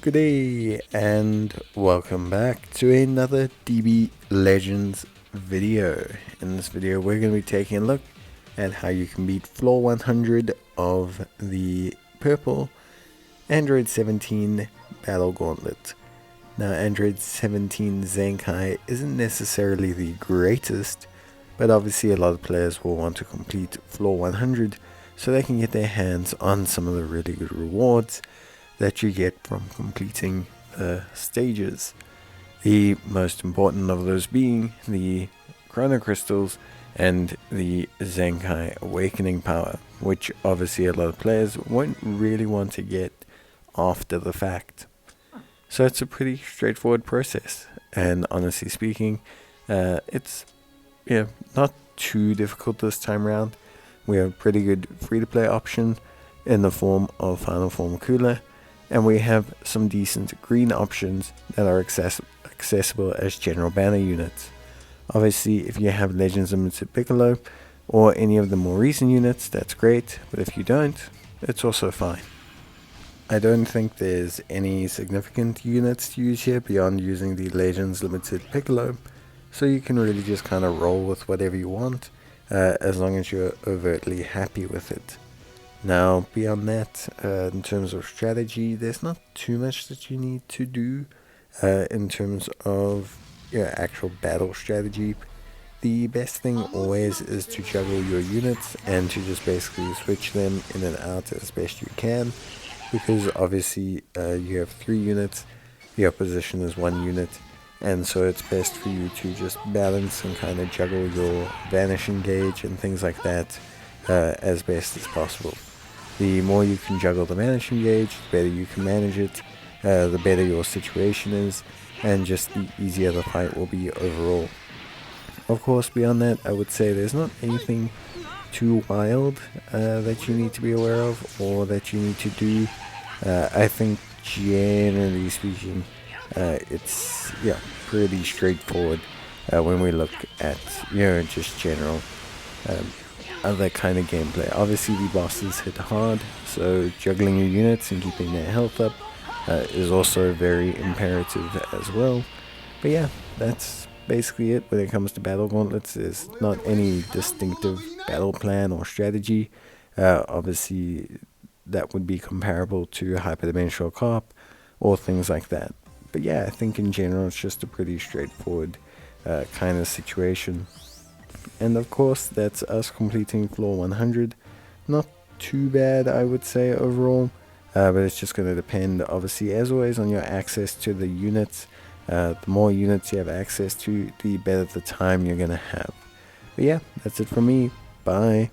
Good day and welcome back to another DB Legends video. In this video we're going to be taking a look at how you can beat floor 100 of the purple Android 17 Battle Gauntlet. Now Android 17 Zenkai isn't necessarily the greatest, but obviously a lot of players will want to complete floor 100 so they can get their hands on some of the really good rewards that you get from completing the stages. The most important of those being the Chrono Crystals and the Zenkai Awakening Power, which obviously a lot of players won't really want to get after the fact. So it's a pretty straightforward process, and honestly speaking, it's not too difficult this time around. We have a pretty good free-to-play option in the form of Final Form Cooler, and we have some decent green options that are accessible as general banner units. Obviously, if you have Legends Limited Piccolo or any of the more recent units, that's great, but if you don't, it's also fine. I don't think there's any significant units to use here beyond using the Legends Limited Piccolo, so you can really just kind of roll with whatever you want, as long as you're overtly happy with it. Now, beyond that, in terms of strategy, there's not too much that you need to do in terms of your actual battle strategy. The best thing always is to juggle your units and to just basically switch them in and out as best you can, because obviously you have 3 units, the opposition is 1 unit, and so it's best for you to just balance and kind of juggle your vanishing gauge and things like that as best as possible. The more you can juggle the vanishing gauge, the better you can manage it, the better your situation is, and just the easier the fight will be overall. Of course, beyond that, I would say there's not anything too wild that you need to be aware of or that you need to do. I think generally speaking, it's pretty straightforward when we look at just general other kind of gameplay. Obviously the bosses hit hard, so juggling your units and keeping their health up is also very imperative as well. But yeah, that's basically it when it comes to battle gauntlets. There's not any distinctive battle plan or strategy. Obviously that would be comparable to hyperdimensional carp or things like that. But yeah, I think in general it's just a pretty straightforward kind of situation. And of course, that's us completing floor 100. Not too bad, I would say, overall. But it's just going to depend, obviously, as always, on your access to the units. The more units you have access to, the better the time you're going to have. But yeah, that's it from me. Bye.